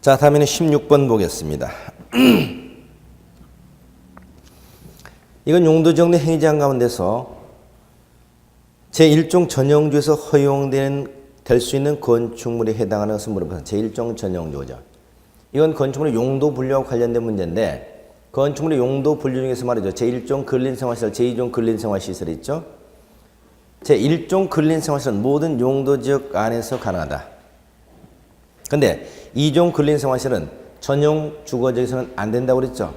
자, 다음에는 16번 보겠습니다. 이건 용도정리 행위제한 가운데서 제1종 전용주에서 될 수 있는 건축물에 해당하는 것을 물어보는 제1종 전용주죠. 이건 건축물의 용도 분류와 관련된 문제인데 건축물의 용도 분류 중에서 말이죠. 제1종 근린생활시설, 제2종 근린생활시설이 있죠. 제1종 근린생활시설은 모든 용도지역 안에서 가능하다. 근데 2종 근린생활시설은 전용 주거지역에서는 안 된다고 그랬죠.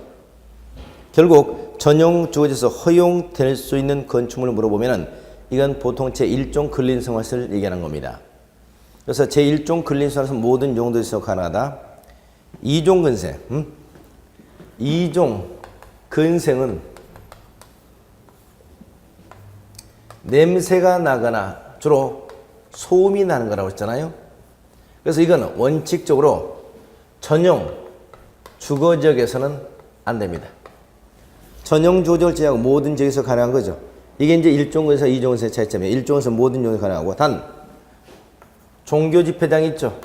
결국 전용 주거지에서 허용될 수 있는 건축물을 물어보면은 이건 보통 제1종 근린생활시설을 얘기하는 겁니다. 그래서 제1종 근린생활시설은 모든 용도에서 가능하다. 2종 근생, 2종 근생은 냄새가 나거나 주로 소음이 나는 거라고 했잖아요. 그래서 이건 원칙적으로 전용 주거지역에서는 안 됩니다. 전용 주거지역을 제외하고 모든 지역에서 가능한 거죠. 이게 이제 1종 근세, 2종 근세의 차이점이에요. 1종 근세 모든 용도에서 가능하고 단 종교 집회장이 있죠.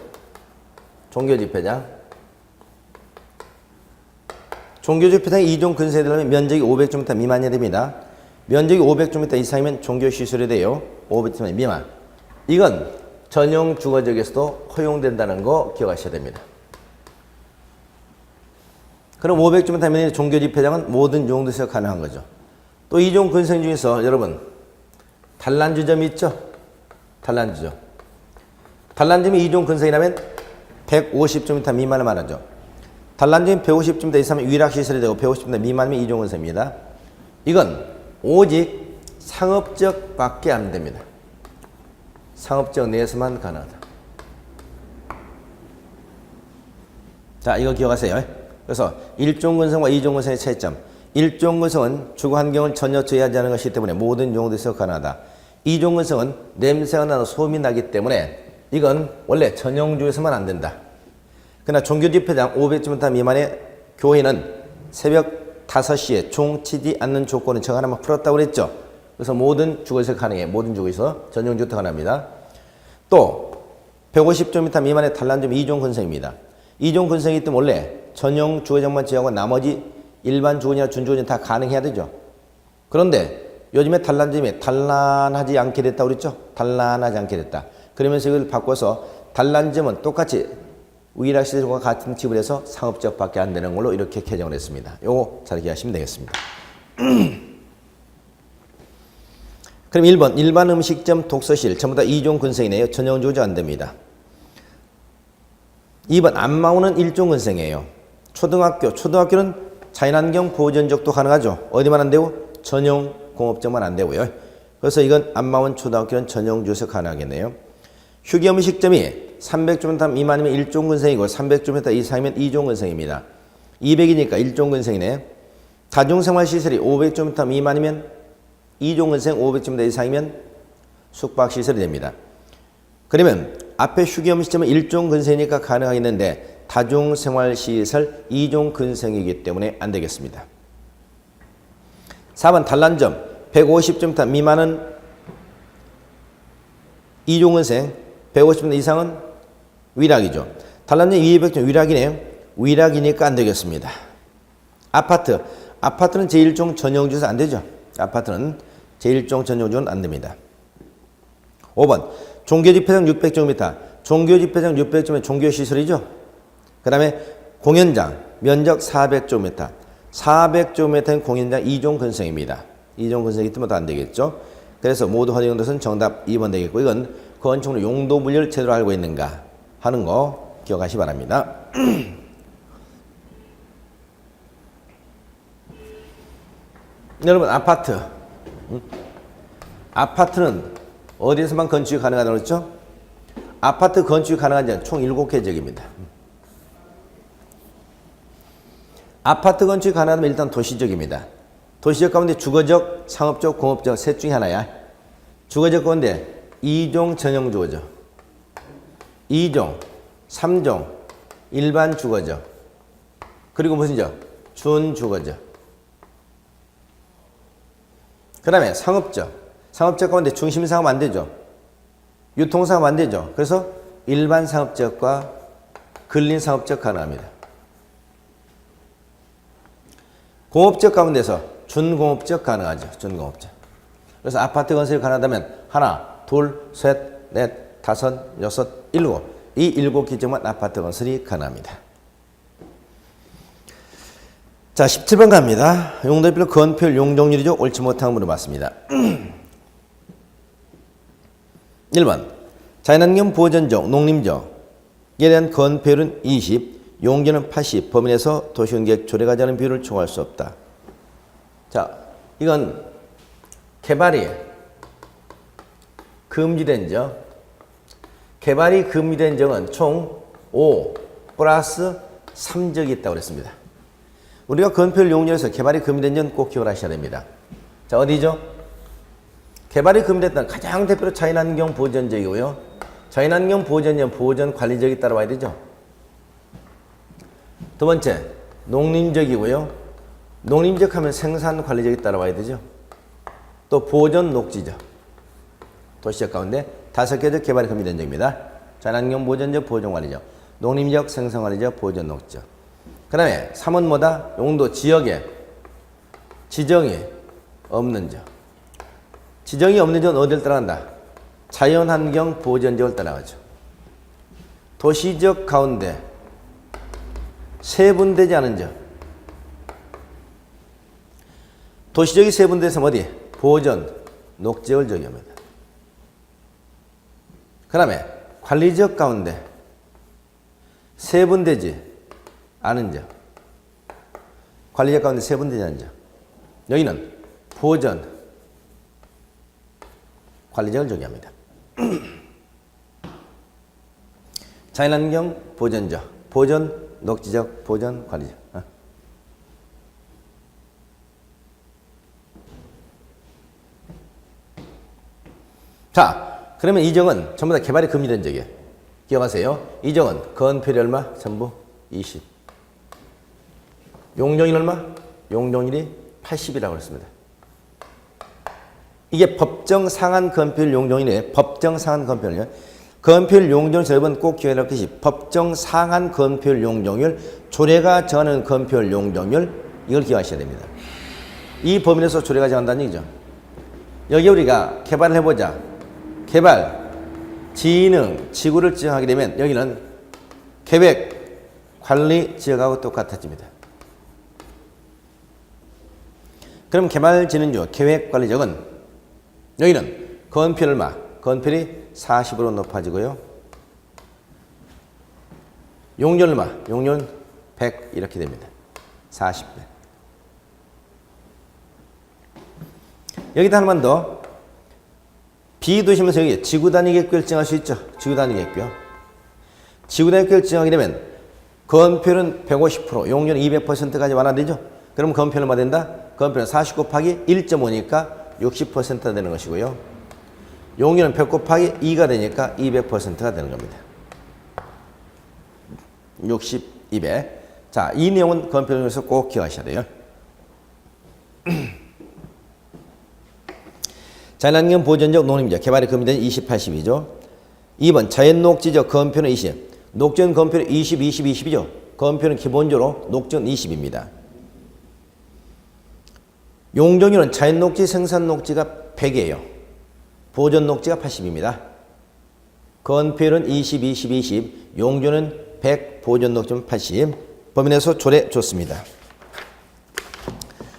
종교 집회장. 종교 집회장이 2종 근세에 들어가면 면적이 500제곱미터 미만이 됩니다. 면적이 500제곱미터 이상이면 종교 시설이 돼요. 500제곱미터 미만. 이건 전용 주거지역에서도 허용된다는 거 기억하셔야 됩니다. 그럼 500제곱미터 미만의 종교 집회장은 모든 용도에서 가능한 거죠. 또 2종 근생 중에서 여러분 단란주점이 있죠. 단란주점. 단란점이 2종 근생이라면 150제곱미터 미만을 말하죠. 단란점이 150제곱미터 이상이면 위락시설이 되고 150제곱미터 미만이면 2종 근생입니다. 이건 오직 상업지역 밖에 안 됩니다. 상업지역 내에서만 가능하다. 자, 이거 기억하세요. 그래서 1종 근생과 2종 근생의 차이점. 1종 근생은 주거 환경을 전혀 저해하지 않은 것이기 때문에 모든 용도에서 가능하다. 2종 근생은 냄새가 나고 소음이 나기 때문에 이건 원래 전용주에서만 안 된다. 그러나 종교 집회장 500제곱미터 미만의 교회는 새벽 5시에 종치지 않는 조건은 저 하나만 풀었다고 그랬죠. 그래서 모든 주거에서 가능해. 모든 주거에서 전용주도 가능합니다. 또 150제곱미터 미만의 단란점 2종 근생입니다. 2종 근생이기 때문에 원래 전용 주거지역만 제외하고 나머지 일반 주거지나 준주거지는 다 가능해야 되죠. 그런데 요즘에 단란점이 단란하지 않게 됐다고 그랬죠. 단란하지 않게 됐다. 그러면서 이걸 바꿔서 단란점은 똑같이 위락시설과 같은 팁을 해서 상업지역 밖에 안 되는 걸로 이렇게 개정을 했습니다. 요거 잘 기억하시면 되겠습니다. 그럼 1번 일반 음식점, 독서실 전부 다 2종 근생이네요. 전용 주거지역 안 됩니다. 2번 안마오는 1종 근생이에요. 초등학교는 자연환경 보존적도 가능하죠. 어디만 안 되고? 전용 공업적만 안 되고요. 그래서 이건 안마원 초등학교는 전용주에서 가능하겠네요. 휴게음식점이 300제곱미터 미만이면 1종 근생이고 300제곱미터 이상이면 2종 근생입니다. 200이니까 1종 근생이네. 다중생활시설이 500제곱미터 미만이면 2종 근생, 500제곱미터 이상이면 숙박시설이 됩니다. 그러면 앞에 휴게음식점은 1종 근생이니까 가능하겠는데 다중생활시설 2종 근생이기 때문에 안 되겠습니다. 4번 단란점 150제곱미터 미만은 2종 근생, 150제곱미터 이상은 위락이죠. 단란점 200제곱미터 위락이네요. 위락이니까 안 되겠습니다. 아파트는 제1종 전용주에서 안 되죠. 아파트는 제1종 전용주는 안 됩니다. 5번 종교집회장 600제곱미터. 종교집회장 600제곱미터 종교시설이죠. 그 다음에 공연장 면적 400제곱미터. 400제곱미터인 공연장 2종 근생입니다. 2종 근생이기 때문에 안 되겠죠. 그래서 모두 허용된 것은 정답 2번 되겠고 이건 건축물 용도 분류를 제대로 알고 있는가 하는 거 기억하시 기 바랍니다. 여러분 아파트는 어디에서만 건축이 가능하다고 그랬죠? 아파트 건축이 가능한 지는 총 7개 지역입니다. 아파트 건축이 가능하면 일단 도시적입니다. 도시적 가운데 주거적, 상업적, 공업적 셋 중에 하나야. 주거적 가운데 2종 전용주거죠. 2종, 3종, 일반 주거죠. 그리고 무슨죠? 준주거죠. 그 다음에 상업적. 상업적 가운데 중심상업 안 되죠. 유통상업 안 되죠. 그래서 일반 상업지역과 근린상업적 가능합니다. 공업적 가운데서 준공업적 가능하죠. 준공업적. 그래서 아파트 건설이 가능하다면 하나, 둘, 셋, 넷, 다섯, 여섯, 일곱. 이 일곱 기점만 아파트 건설이 가능합니다. 자, 17번 갑니다. 용도별로 건폐율 용적률이죠. 옳지 못한 물어봤습니다. 1번 자연환경 보전적, 농림적에 대한 건폐율은 20, 용적률은 80, 범위내에서 도시경계획 조례가 하는 비율을 초과할 수 없다. 자, 이건 개발이 금지된 적, 개발이 금지된 적은 총 5 플러스 3적이 있다고 그랬습니다. 우리가 건폐율 용적에서 개발이 금지된 적은 꼭 기억을 하셔야 됩니다. 자, 어디죠? 개발이 금지됐다는 가장 대표로 자연환경 보전적이고요. 자연환경 보전적, 보전 관리적이 따라와야 되죠. 두 번째, 농림적이고요. 농림적 하면 생산 관리적이 따라와야 되죠. 또 보전 녹지적, 도시적 가운데 5개적 개발이 금지된 적입니다. 자연환경 보전적, 보전 관리적, 농림적, 생산 관리적, 보전 녹지적. 그 다음에 3은 뭐다? 용도 지역에 지정이 없는 적. 지정이 없는 적은 어디를 따라간다? 자연환경 보전적을 따라가죠. 도시적 가운데 세분되지 않은 적. 도시적이 세분돼서 어디? 보전, 녹지역을 적용합니다. 그 다음에 관리적 가운데 세분되지 않은 적. 관리적 가운데 세분되지 않은 적. 여기는 보전, 관리적을 적용합니다. 자연환경 보전적, 보전, 녹지적, 보전, 관리적. 자, 그러면 이 적은 전부 다 개발이 금지된 적이에요. 기억하세요. 이 적은 건폐율이 얼마? 전부 20. 용적률 얼마? 용적률이 80이라고 했습니다. 이게 법정 상한 건폐율 용적률이에요. 법정 상한 건폐율. 건폐율 용적률 여러분 꼭 기억해 놓을 것이 법정 상한 건폐율 용적률, 조례가 정하는 건폐율 용적률, 이걸 기억하셔야 됩니다. 이 범위 내에서 조례가 정한다는 얘기죠. 여기 우리가 개발을 해보자. 개발, 지능, 지구를 지정하게 되면 여기는 계획, 관리, 지역하고 똑같아집니다. 그럼 개발진흥주, 계획관리적은 여기는 건폐율 얼마? 건폐율이 40으로 높아지고요. 용적률 얼마? 용적률 100 이렇게 됩니다. 40배. 여기다 하나만 더. 비도시면서 여기 지구단위 계획을 정할 수 있죠. 지구단위 계획요. 지구단위 계획을 정하게 되면 건폐율은 150%, 용적률은 200%까지 완화되죠. 그럼 건폐율은 얼마 된다? 건폐율은 40 곱하기 1.5니까 60%가 되는 것이고요. 용적률은 100 곱하기 2가 되니까 200%가 되는 겁니다. 60, 200. 자, 이 내용은 건폐율에서 꼭 기억하셔야 돼요. 자연환경 보전적, 농림적, 개발이 금지된 20, 80이죠. 2번 자연녹지적 건폐율은 20. 녹지는 건폐율 20, 20, 20이죠. 건폐율은 기본적으로 녹지는 20입니다. 용적률은 자연녹지, 생산녹지가 100이에요. 보전녹지가 80입니다. 건폐율은 20, 20, 20, 용적률은 100, 보전녹지는 80. 범위 내에서 조례 좋습니다.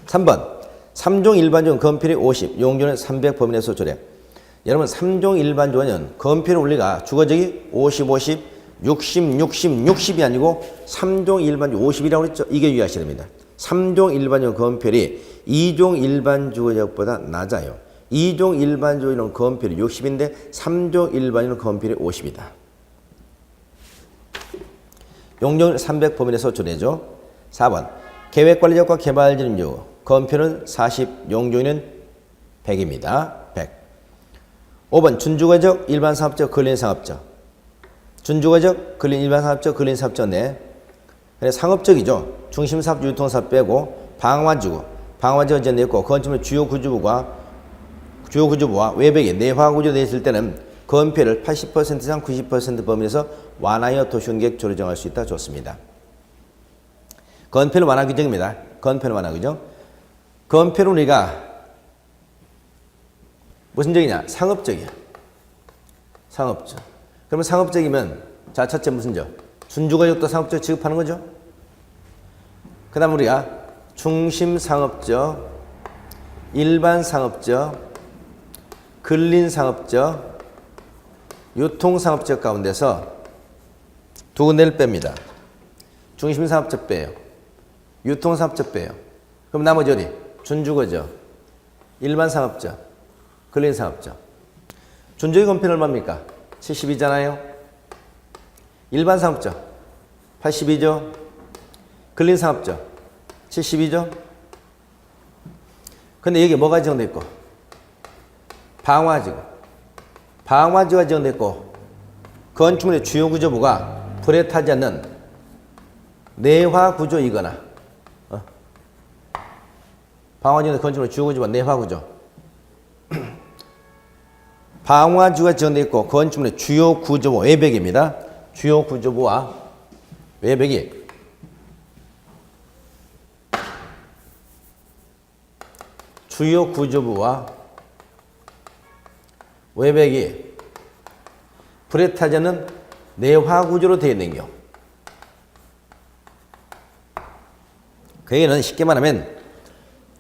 3번 3종 일반적은 건폐율이 50, 용적률은 300, 범위 내에서 조례. 여러분 3종 일반적은 건폐율 우리가 주거적이 50, 50, 60, 60, 60이 아니고 3종 일반적 50이라고 했죠. 이게 유의하셔야 됩니다. 3종 일반적 건폐율이 2종 일반 주거적보다 낮아요. 2종 일반 주거적은 건폐율이 60인데 3종 일반적은 건폐율이 50이다. 용적률 300, 범위 내에서 조례죠. 4번 계획관리적과 개발진흥주 건폐율은 40, 용적률은 100입니다. 100. 5번 준주거적, 일반상업적, 근린상업적. 준주거적, 일반상업적, 근린상업적 내. 상업적이죠. 중심사업, 유통사업 빼고 방화지구, 방화지구가 전에 있고 건축물 주요 구조부와 외벽이 내화구조되어 있을 때는 건폐를 80% 이상 90% 범위에서 완화하여 도시원계획 조례 정할 수 있다. 좋습니다. 건폐는 완화 규정입니다. 건폐는 완화 규정. 건폐는 우리가 무슨 적이냐? 상업적이야. 상업적. 그러면 상업적이면 자, 첫째 무슨 적? 준주거역도 상업적 취급하는 거죠. 그 다음 우리가 중심상업적, 일반상업적, 근린상업적, 유통상업적 가운데서 두 군데를 뺍니다. 중심상업적 빼요. 유통상업적 빼요. 그럼 나머지 어디? 준주거죠. 일반상업적, 근린상업적. 준주거 건폐는 얼마입니까? 72잖아요. 일반상업적 82죠. 근린상업적 72죠. 근데 여기 뭐가 지정돼 있고? 방화지구. 방화지구가 지정돼 있고 건축물의 주요 구조부가 불에 타지 않는 내화구조이거나 방화지구의 건축물의 주요 구조부가 내화구조. 방화지구가 지정돼 있고 건축물의 주요 구조부 외벽입니다. 주요 구조부와 외벽이 주요 구조부와 외벽이 불에 타지 않는 내화구조로 되어 있는 경우. 그 얘기는 쉽게 말하면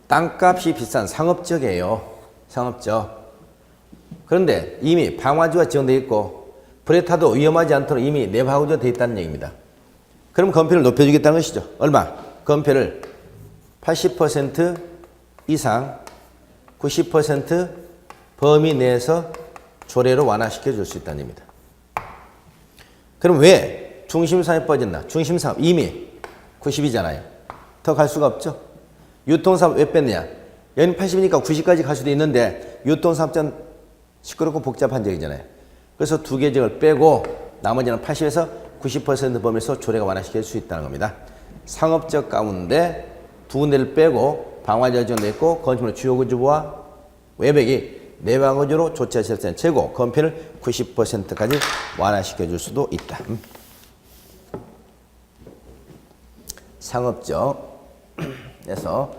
땅값이 비싼 상업적이에요. 상업적. 그런데 이미 방화지구가 지정되어 있고 불에 타도 위험하지 않도록 이미 내화구조가 되어 있다는 얘기입니다. 그럼 건폐를 높여주겠다는 것이죠. 얼마? 건폐를 80% 이상 90% 범위 내에서 조례로 완화시켜 줄 수 있다는 얘기입니다. 그럼 왜 중심상에 빠졌나? 중심상 이미 90이잖아요. 더 갈 수가 없죠. 유통사업 왜 뺐느냐? 여기는 80이니까 90까지 갈 수도 있는데 유통사업자는 시끄럽고 복잡한 적이잖아요. 그래서 두 개 적을 빼고 나머지는 80에서 90% 범위에서 조례가 완화시킬 수 있다는 겁니다. 상업적 가운데 두 군데를 빼고 방화지구가 지정되어 있고 건축물의 주요 구조부와 외벽이 내화구조로 조치하실 때는 최고 건폐를 90%까지 완화시켜 줄 수도 있다. 상업적에서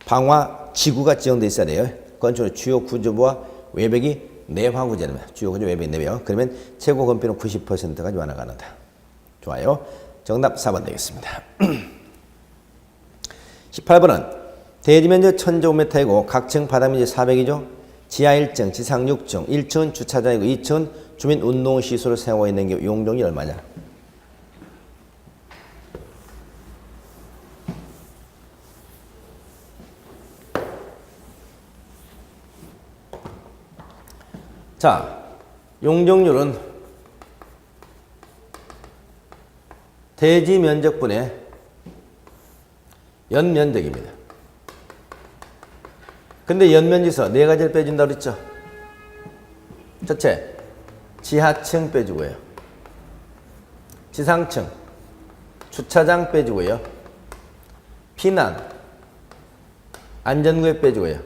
방화지구가 지정되어 있어야 돼요. 건축물의 주요 구조부와 외벽이 내화구조입니다. 주요 구조 외벽이 내벽. 그러면 최고 건폐는 90%까지 완화가 가능하다. 좋아요. 정답 4번 되겠습니다. 18번은 대지면적 1000제곱미터이고 각층 바닥면적 400이죠. 지하 1층, 지상 6층, 1층은 주차장이고 2층은 주민운동시설을 사용하고 있는 경우 용적률이 얼마냐? 자, 용적률은 대지면적분의 연면적입니다. 근데 연면지에서 네 가지를 빼준다고 그랬죠. 첫째, 지하층 빼주고요. 지상층, 주차장 빼주고요. 피난, 안전구역 빼주고요.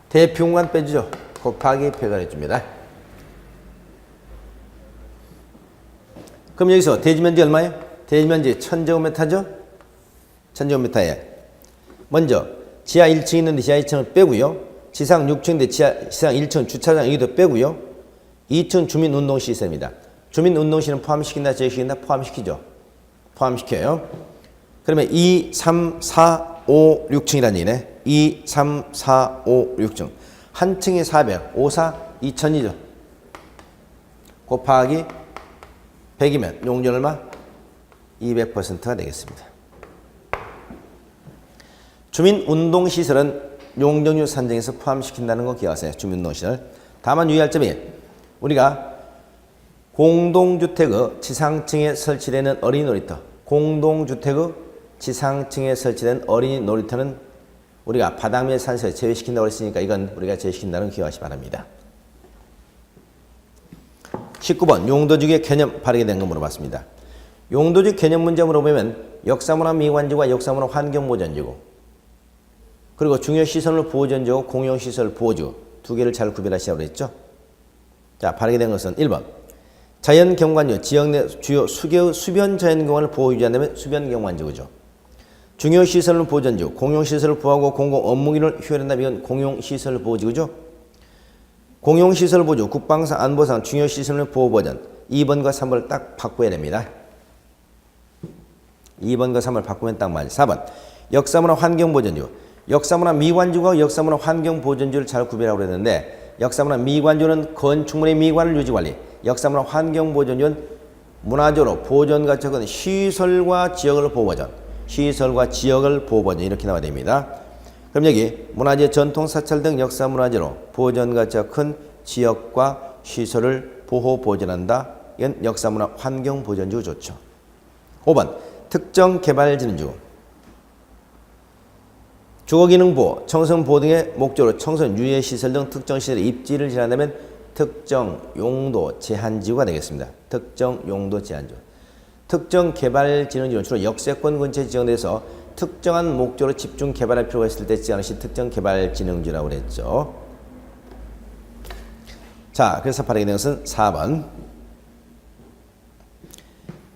대피공간 빼주죠. 곱하기 표현해 줍니다. 그럼 여기서 대지면적 얼마예요? 대지면적 1000제곱미터죠? 1000제곱미터에 먼저 지하 1층 있는데 지하 2층을 빼고요. 지상 6층인데 지상 1층 주차장 여기도 빼고요. 2층 주민운동시설입니다. 주민운동시설은 포함시킨다, 제외시킨다? 포함시키죠. 포함시켜요. 그러면 2, 3, 4, 5, 6층이라는 얘기네. 2, 3, 4, 5, 6층. 한 층에 400, 5, 4, 2000이죠. 곱하기 100이면 용적 얼마? 200%가 되겠습니다. 주민운동시설은 용적률 산정에서 포함시킨다는 거 기억하세요. 주민운동시설. 다만 유의할 점이 우리가 공동주택의 지상층에 설치되는 어린이 놀이터, 공동주택의 지상층에 설치된 어린이 놀이터는 우리가 바닥면 산세에 제외시킨다고 했으니까 이건 우리가 제외시킨다는 거 기억하시기 바랍니다. 19번 용도주기의 개념 바르게 된 거 물어봤습니다. 용도주기 개념 문제 물어보면 역사문화 미관지구와 역사문화 환경보전지구 그리고 중요시설물 보호전지구 공용시설 보호지구 두 개를 잘 구별하시라고 그랬죠. 자, 바르게 된 것은 1번. 자연경관류, 지역 내 주요 수개의 수변 자연경관을 보호 유지한다면 수변경관지구죠. 중요시설은 보전지구, 공용시설을 보호하고 공공 업무기를 효율한다면 이건 공용시설 보호지구죠. 공용시설 보조, 국방상, 안보상, 중요시설 보호보전 2번과 3번을 딱 바꿔야 됩니다. 2번과 3번을 바꾸면 딱 맞아요. 4번. 역사문화 환경보전지구. 역사문화 미관지구와 역사문화 환경보전지구를 잘 구별하고 그랬는데 역사문화 미관지구는 건축물의 미관을 유지관리, 역사문화 환경보전지구는 문화적으로 보존 가치가 시설과 지역을 보호보전, 시설과 지역을 보호보전 이렇게 나와야 됩니다. 그럼 여기 문화재, 전통, 사찰 등 역사문화재로 보존 가치가 큰 지역과 시설을 보호 보존한다. 이건 역사문화 환경보전지구 좋죠. 5번. 특정 개발진흥지구. 주거기능 보호, 청소년 보호 등의 목적으로 청소년 유해시설 등 특정 시설에 입지를 제한하면 특정 용도 제한지구가 되겠습니다. 특정 용도 제한지구. 특정 개발진흥지구는 주로 역세권 근처에 지정돼서 특정한 목적으로 집중 개발할 필요가 있을 때 지정하는 것이 특정 개발진흥지구라고 그랬죠. 자, 그래서 바르게 된 것은 4번.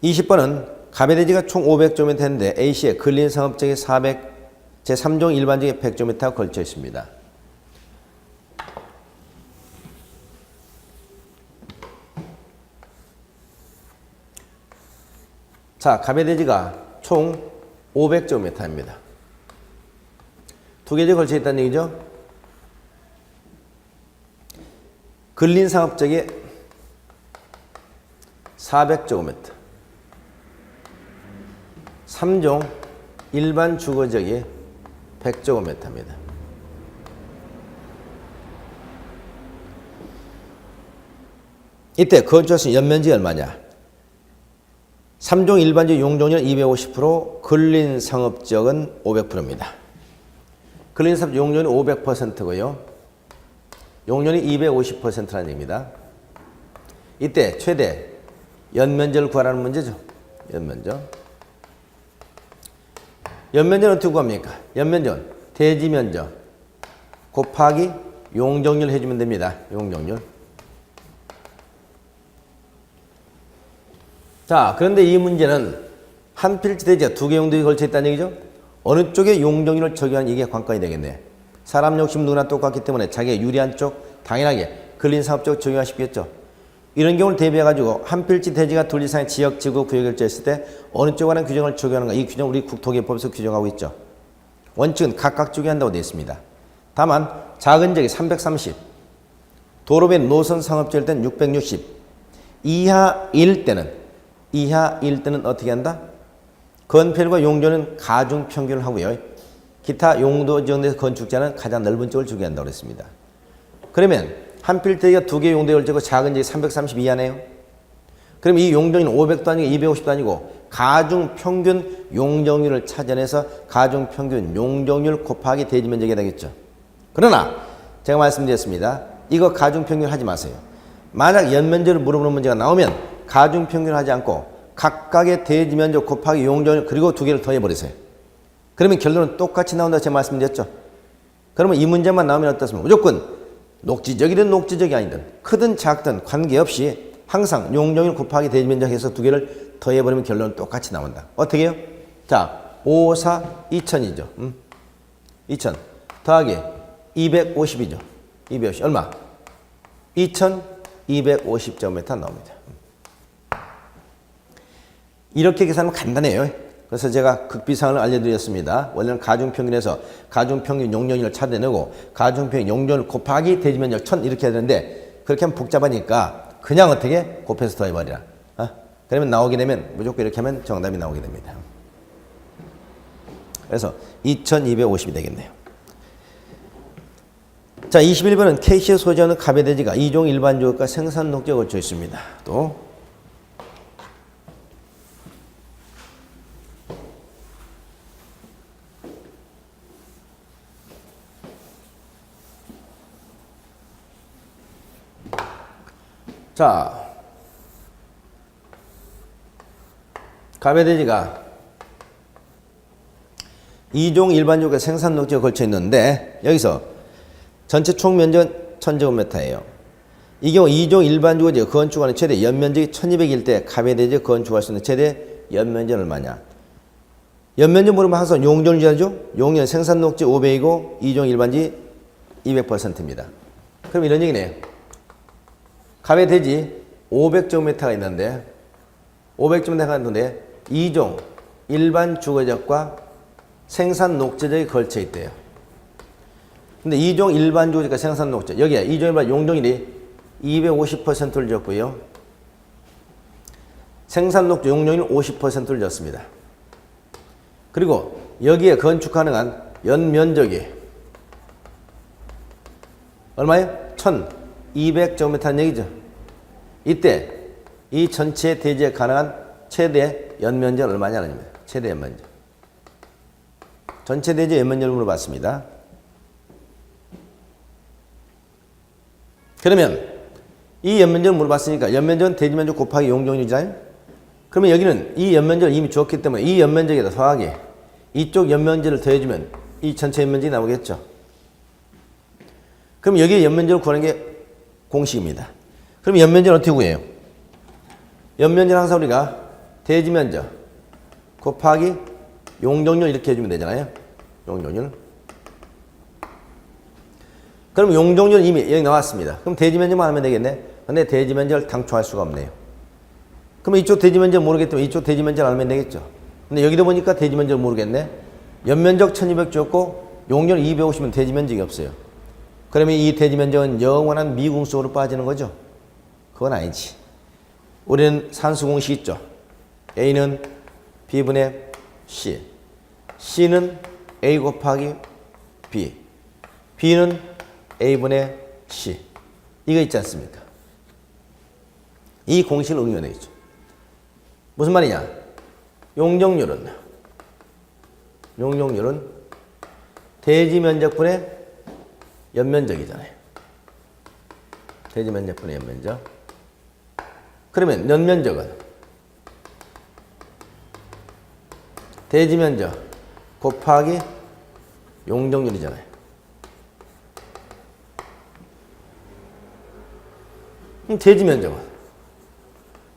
20번은 가배대지가 총 500km인데 A시에 근린상업적인 400 제3종 일반적인 100km가 걸쳐 있습니다. 자, 가배대지가 총 500km입니다. 두 개지 걸쳐 있다는 얘기죠. 근린상업적이 400km, 3종 일반 주거지역이 100제곱미터입니다. 이때 건축할 수 있는 연면적이 얼마냐? 3종 일반적 용적률 250%, 근린상업지역은 500%입니다. 근린상업 용적률이 500%고요. 용적률이 250%라는 얘기입니다. 이때 최대 연면적을 구하라는 문제죠. 연면적. 연면적은 어떻게 구합니까? 연면적은 대지면적 곱하기 용적률 해주면 됩니다. 용적률. 자, 그런데 이 문제는 한 필지 대지가 두 개 용도에 걸쳐 있다는 얘기죠. 어느 쪽에 용적률을 적용하는 이게 관건이 되겠네. 사람 욕심 누구나 똑같기 때문에 자기가 유리한 쪽 당연하게 근린상업적 적용하시겠죠. 이런 경우를 대비해가지고 한 필지 대지가 둘 이상의 지역, 지구, 구역을 결정했을 때 어느 쪽 하는 규정을 적용하는가, 이 규정 우리 국토기법에서 규정하고 있죠. 원칙은 각각 적용한다고 되어 있습니다. 다만 작은 지역이 330, 도로변 노선 상업지일 때는 660, 이하일 때는 어떻게 한다? 건폐율과 용도는 가중 평균을 하고요. 기타 용도 지역에서 건축자는 가장 넓은 쪽을 적용한다고 그랬습니다. 그러면 한 필지가 두 개 용도에 걸치고 작은 지역이 330 이하네요. 그럼 이 용적률은 500도 아니고 250도 아니고 가중 평균 용적률을 찾아내서 가중 평균 용적률 곱하기 대지면적이 되겠죠. 그러나 제가 말씀드렸습니다. 이거 가중 평균 하지 마세요. 만약 연면적을 물어보는 문제가 나오면 가중 평균을 하지 않고 각각의 대지면적 곱하기 용적률 그리고 두 개를 더해버리세요. 그러면 결론은 똑같이 나온다고 제가 말씀드렸죠. 그러면 이 문제만 나오면 어떻습니까? 무조건 녹지적이든 녹지적이 아니든 크든 작든 관계없이 항상 용적률 곱하기 대지면적 해서 두 개를 더해버리면 결론은 똑같이 나온다. 어떻게 해요? 자, 5, 4, 2000이죠. 2000 더하기 250이죠. 250 얼마? 2250제곱미터 나옵니다. 이렇게 계산하면 간단해요. 그래서 제가 극비상을 알려드렸습니다. 원래는 가중평균에서 가중평균 용적률을 찾아내고 가중평균 용적률 곱하기 대지면적 1000 이렇게 해야 되는데 그렇게 하면 복잡하니까 그냥 어떻게 곱해서 더해버리라. 그러면 나오게 되면 무조건 이렇게 하면 정답이 나오게 됩니다. 그래서 2250이 되겠네요. 자, 21번은 K시에 소지하는 가배대지가 2종 일반주택과 생산 녹지에 걸쳐 있습니다. 또 자, 가배대지가 2종 일반주택과 생산 녹지에 걸쳐 있는데 여기서 전체 총 면적은 1000제곱미터예요. 이 경우 2종 일반 주거지가 건축하는 최대 연면적이 1200일 때 가배대지에 건축할 수 있는 최대 연면적은 얼마냐. 연면적 물으면 항상 용적을 유지하죠. 용량 생산 녹지 500이고 2종 일반지 200%입니다. 그럼 이런 얘기네요. 가배대지 500제곱미터가 있는데 500제곱미터가 있는데 2종 일반 주거지역과 생산 녹지역이 걸쳐 있대요. 근데 2종 일반 주거지역과 생산 녹지역 여기에 2종 일반 용적률이 250%를 줬고요. 생산 녹지 용적률 50%를 줬습니다. 그리고 여기에 건축 가능한 연면적이 얼마예요? 1200제곱미터는 얘기죠. 이때 이 전체 대지에 가능한 최대 연면적은 얼마냐는 겁니다. 최대 연면적. 전체 대지 연면적을 물어봤습니다. 그러면 이 연면적을 물어봤으니까 연면적은 대지면적 곱하기 용적률이잖아요. 그러면 여기는 이 연면적을 이미 주었기 때문에 이 연면적에다 더하기 이쪽 연면적을 더해주면 이 전체 연면적이 나오겠죠. 그럼 여기에 연면적을 구하는 게 공식입니다. 그럼 연면적은 어떻게 구해요? 연면적은 항상 우리가 대지면적 곱하기 용적률 이렇게 해주면 되잖아요. 용적률. 그럼 용적률은 이미 여기 나왔습니다. 그럼 대지면적만 하면 되겠네. 근데 대지면적을 당초 할 수가 없네요. 그럼 이쪽 대지면적 모르기 때문에 이쪽 대지면적 알면 되겠죠. 근데 여기도 보니까 대지면적 모르겠네. 연면적 1200 줬고 용적률 250은 대지면적이 없어요. 그러면 이 대지면적은 영원한 미궁 속으로 빠지는 거죠. 그건 아니지. 우리는 산수 공식 있죠. A는 B분의 C, C는 A 곱하기 B, B는 A분의 C. 이거 있지 않습니까? 이 공식을 응용해 있죠. 무슨 말이냐? 용적률은 대지면적분의 연면적이잖아요. 대지면적분의 연면적. 그러면 연면적은 대지면적 곱하기 용적률이잖아요.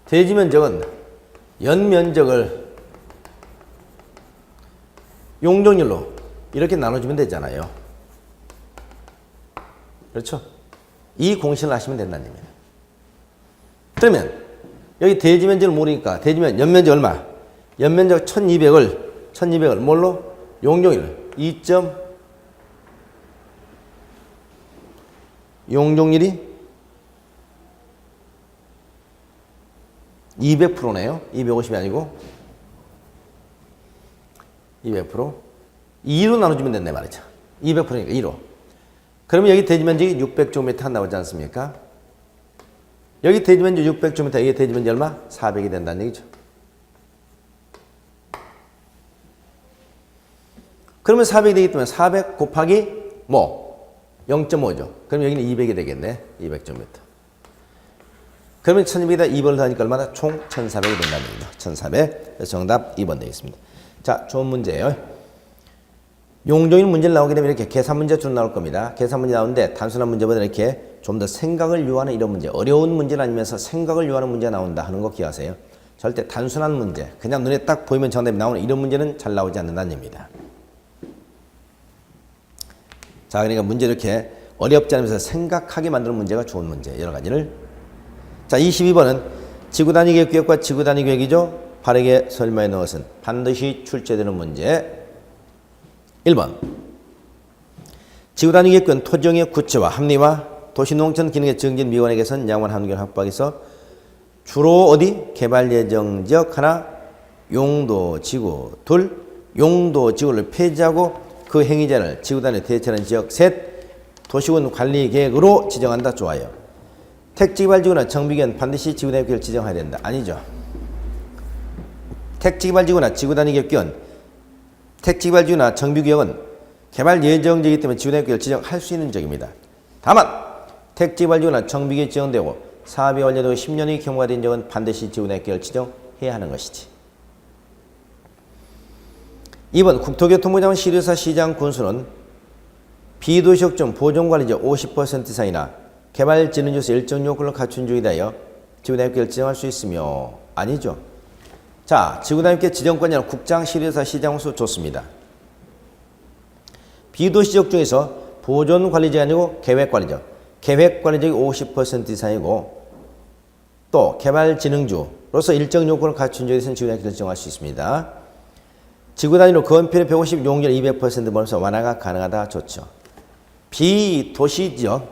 대지면적은 연면적을 용적률로 이렇게 나눠주면 되잖아요. 그렇죠? 이 공식을 하시면 된다는 얘기예요. 그러면 여기 대지면적을 모르니까 연면적 얼마? 연면적 1200을 뭘로? 용적률 2.용적률이 200%네요. 250이 아니고 200%. 2로 나눠주면 된다 말이죠. 200%니까 2로. 그러면 여기 대지면적이 600제곱미터 나오지 않습니까? 여기 대지면적 600제곱미터, 여기 대지면적 얼마? 400이 된다는 얘기죠. 그러면 400이 되기 때문에 400 곱하기 뭐? 0.5죠. 그럼 여기는 200이 되겠네. 200제곱미터. 그러면 1200에다 2번을 더하니까 얼마나? 총 1400이 된다는 얘기죠. 1400. 그래서 정답 2번 되겠습니다. 자, 좋은 문제예요. 용적률 문제를 나오게 되면 이렇게 계산 문제처럼 나올 겁니다. 계산 문제 나오는데 단순한 문제보다 이렇게 좀 더 생각을 요하는 이런 문제, 어려운 문제는 아니면서 생각을 요하는 문제가 나온다 하는 거 기억하세요. 절대 단순한 문제, 그냥 눈에 딱 보이면 정답이 나오는 이런 문제는 잘 나오지 않는다는 얘기입니다. 자, 그러니까 문제 이렇게 어렵지 않으면서 생각하게 만드는 문제가 좋은 문제, 여러 가지를. 자, 22번은 지구단위 계획과 지구단위 계획이죠. 바르게 설명해 놓은 것은 반드시 출제되는 문제. 1번. 지구단위 계획은 토지용의 구체화, 합리화, 도시농촌 기능의 증진 미관에 개선, 양원 환경 확보하기 위해서 주로 어디? 개발 예정 지역 하나, 용도 지구 둘, 용도 지구를 폐지하고 그 행위자를 지구단위 대체하는 지역 셋, 도시군 관리 계획으로 지정한다. 좋아요. 택지개발지구나 정비계획은 반드시 지구단위 계획을 지정해야 된다. 아니죠. 택지개발지구나 지구단위 계획은 택지개발지구나 정비계획은 개발 예정지이기 때문에 지구단위 계획을 지정할 수 있는 지역입니다. 다만 택지개발지구나 정비계획이 지정되고 사업이 완료되고 10년의 경과가 된 지역은 반드시 지구단위 계획을 지정해야 하는 것이지. 2번 국토교통부 장관 시도사 시장 군수는 비도시역 중 보존관리지역 50% 이상이나 개발진흥조에서 일정 요건을 갖춘 조에 대하여 지구단위계획을 지정할 수 있으며 아니죠. 자, 지구단위계획 지정권자는 국장, 시도지사, 시장으로서 좋습니다. 비도시적 중에서 보존관리지가 아니고 계획관리적. 계획관리적이 50% 이상이고 또 개발진흥주로서 일정 요건을 갖춘 조에서는 지구단위계획을 지정할 수 있습니다. 지구단위로 건폐율 150, 용적률 200% 벌면서 완화가 가능하다 좋죠. 비도시적의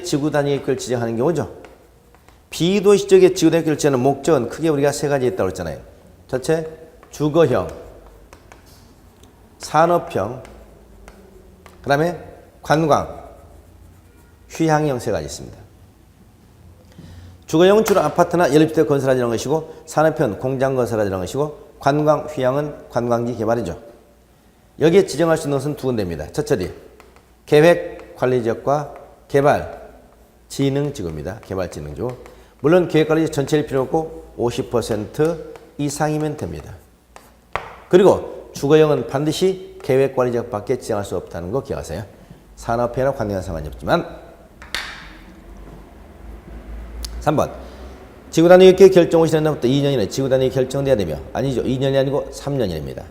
지구단위계획을 지정하는 경우죠. 비도시적의 지구단위계획을 지정하는 목적은 크게 우리가 세 가지 있다고 했잖아요. 첫째, 주거형, 산업형, 그 다음에 관광, 휴양형 세 가지 있습니다. 주거형은 주로 아파트나 연립주택 건설하자는 것이고, 산업형은 공장 건설하자는 것이고, 관광, 휴양은 관광지 개발이죠. 여기에 지정할 수 있는 것은 두 군데입니다. 첫째, 계획관리지역과 개발진흥지구입니다. 개발진흥지구. 물론 계획관리지역 전체일 필요 없고 50% 이상이면 됩니다. 그리고 주거형은 반드시 계획관리지역밖에 지정할 수 없다는 거 기억하세요. 산업형이나 관광은 상관이 없지만. 3번. 지구단위계획 결정을 시행한 날부터 2년 이내 지구단위 결정돼야 되며 아니죠. 2년이 아니고 3년이랍니다.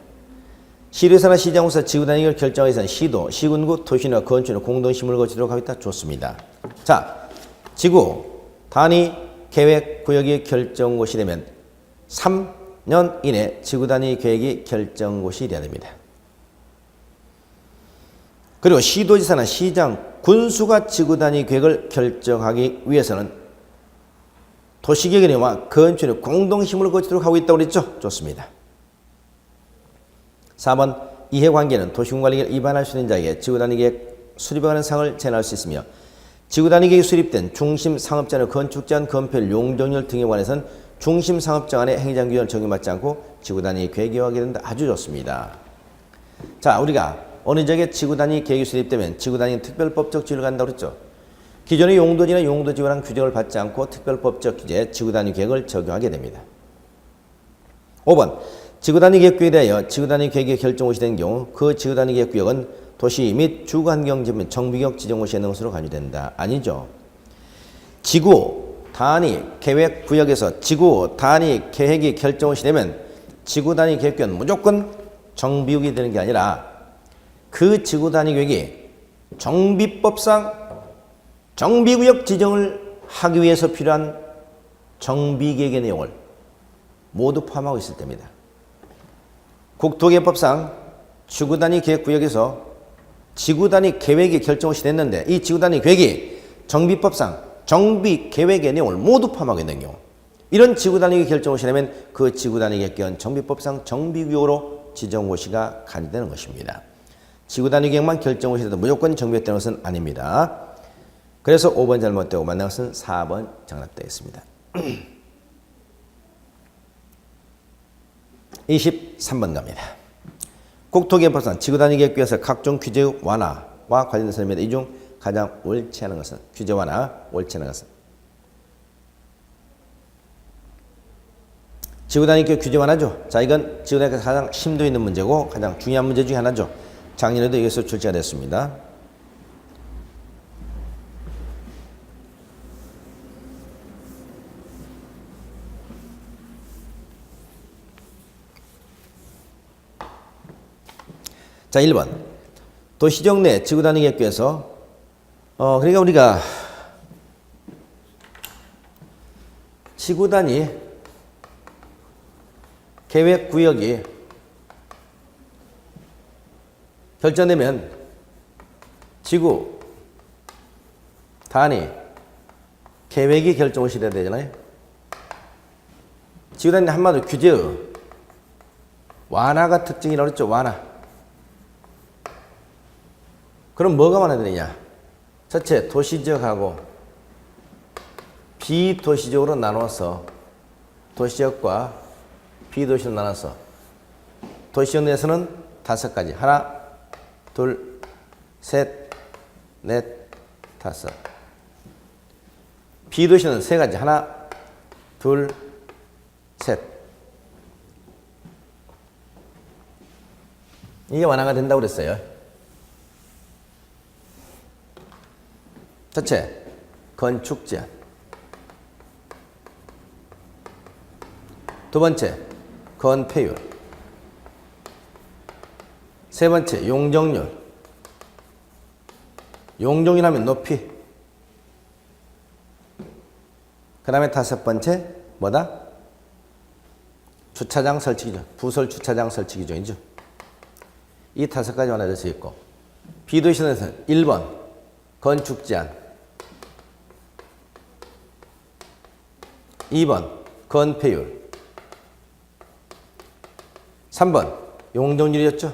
시도지사나 시장으로서 지구단위계획을 결정하기 위해서는 시도, 시군구, 도시나 건축의 공동심을 거치도록 하고 있다. 좋습니다. 자, 지구 단위 계획 구역이 결정곳이 되면 3년 이내 지구단위 계획이 결정곳이 돼야 됩니다. 그리고 시도지사나 시장, 군수가 지구단위 계획을 결정하기 위해서는 도시계획과 건축의 공동심을 거치도록 하고 있다고 그랬죠? 좋습니다. 4번 이해관계는 도시군관리계획을 위반할 수 있는 자에게 지구단위계획 수립에 관한 사항을 제안할 수 있으며 지구단위계획이 수립된 중심상업자는 건축제한, 건폐율, 용적률 등에 관해서는 중심상업자 안의 행정규칙을 적용받지 않고 지구단위계획이 하게 된다. 아주 좋습니다. 자, 우리가 어느 지역에 지구단위계획이 수립되면 지구단위는 특별법적 지위를 갖는다고 그랬죠. 기존의 용도지나 용도지구에 관한 규정을 받지 않고 특별법적 규제에 지구단위계획을 적용하게 됩니다. 5번 지구단위계획구역에 대하여 지구단위계획의 결정곳이 된 경우 그 지구단위계획구역은 도시 및 주거환경지구 정비구역 지정곳이 있는 것으로 간주된다. 아니죠. 지구 단위 계획구역에서 지구 단위 계획이 결정곳이 되면 지구단위계획구역은 무조건 정비구역이 되는 게 아니라 그 지구단위계획이 정비법상 정비구역 지정을 하기 위해서 필요한 정비계획의 내용을 모두 포함하고 있을 때입니다. 국토개발법상 지구단위 계획구역에서 지구단위 계획이 결정이 됐는데 이 지구단위 계획이 정비법상 정비계획의 내용을 모두 포함하게 있는 경우 이런 지구단위 결정이 되면 그 지구단위 계획은 정비법상 정비구역으로 지정고시가 간주되는 것입니다. 지구단위 계획만 결정고시 돼도 무조건 정비되는 것은 아닙니다. 그래서 5번 잘못되고 만난 것은 4번 정답되겠습니다. 23번 갑니다. 국토개발법상 지구단위 계획구역에서 각종 규제 완화와 관련된 설명입니다. 이 중 가장 옳지 않은 것은 규제 완화, 옳지 않은 것은 지구단위 계획 규제 완화죠. 자, 이건 지구단위에서 가장 심도 있는 문제고 가장 중요한 문제 중에 하나죠. 작년에도 여기서 출제가 됐습니다. 자, 1번. 도시적 내 지구단위 계획구에서 그러니까 우리가 지구단위 계획구역이 결정되면 지구 단위 계획이 결정을 시켜야 되잖아요. 지구단위 한마디로 규제의 완화가 특징이라고 했죠. 완화. 그럼 뭐가 완화되느냐? 첫째, 도시지역하고 비도시적으로 나눠서 도시지역과 비도시로 나눠서 도시지역 내에서는 5가지. 하나, 둘, 셋, 넷, 다섯. 비도시는 3가지. 하나, 둘, 셋. 이게 완화가 된다고 그랬어요. 첫째, 건축 제한. 두 번째, 건폐율. 세 번째, 용적률. 용적률 하면 높이. 그 다음에 다섯 번째, 뭐다? 주차장 설치 기준. 부설 주차장 설치 기준이죠. 이 다섯 가지 완화될 수 있고, 비도시에서는 1번, 건축 제한. 2번, 건폐율. 3번, 용적률이었죠.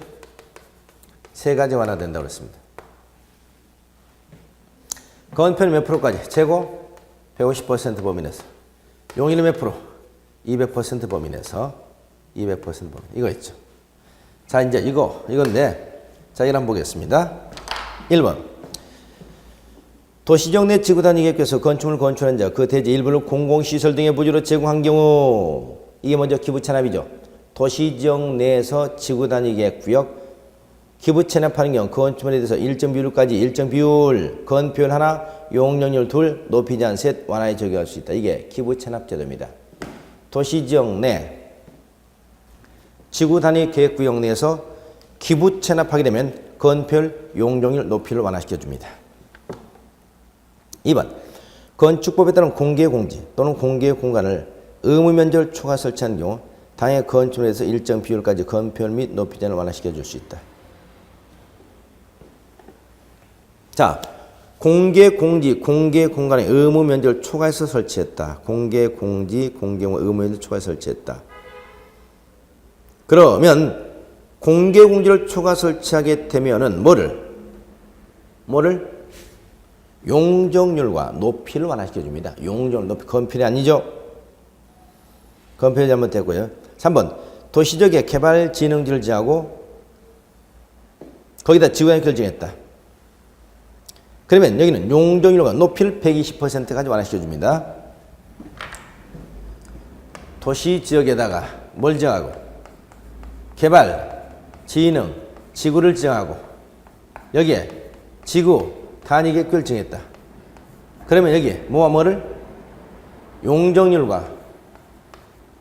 세 가지 완화된다고 그랬습니다. 건폐율 몇 프로까지? 최고 150% 범위 내에서. 용적률 몇 프로? 200% 범위 내에서. 200% 범위. 이거 있죠. 자, 이제 이건데, 자, 이걸 한번 보겠습니다. 1번. 도시적 내 지구 단위 계획에서 건축물 건축한 자, 그 대지 일부를 공공시설 등의 부지로 제공한 경우, 이게 먼저 기부 체납이죠. 도시지역 내에서 지구 단위 계획 구역, 기부 체납하는 경우 건축물에 대해서 일정 비율까지 일정 비율, 건폐율 하나, 용적률 둘, 높이 제한 셋 완화에 적용할 수 있다. 이게 기부 체납 제도입니다. 도시지역 내 지구 단위 계획 구역 내에서 기부 체납하게 되면 건폐율, 용적률, 높이를 완화시켜 줍니다. 2번. 건축법에 따른 공개 공지 또는 공개 공간을 의무 면적 초과 설치한 경우 당해 건축물에서 일정 비율까지 건폐율 및 높이 제한을 완화시켜 줄 수 있다. 자, 공개 공지, 공개 공간에 의무 면적을 초과해서 설치했다. 공개 공지, 공개 의무 면적을 초과해서 설치했다. 그러면 공개 공지를 초과 설치하게 되면은 뭐를? 용적률과 높이를 완화시켜 줍니다. 용적률, 높이, 건폐율이 아니죠. 건폐율 잘못됐고요. 3번, 도시적의 개발진흥지를 정하고 거기다 지구단위 결정했다. 그러면 여기는 용적률과 높이를 120%까지 완화시켜 줍니다. 도시 지역에다가 뭘 정하고? 개발, 진흥, 지구를 정하고 여기에 지구 단위 계획을 정했다. 그러면 여기에 뭐를? 용적률과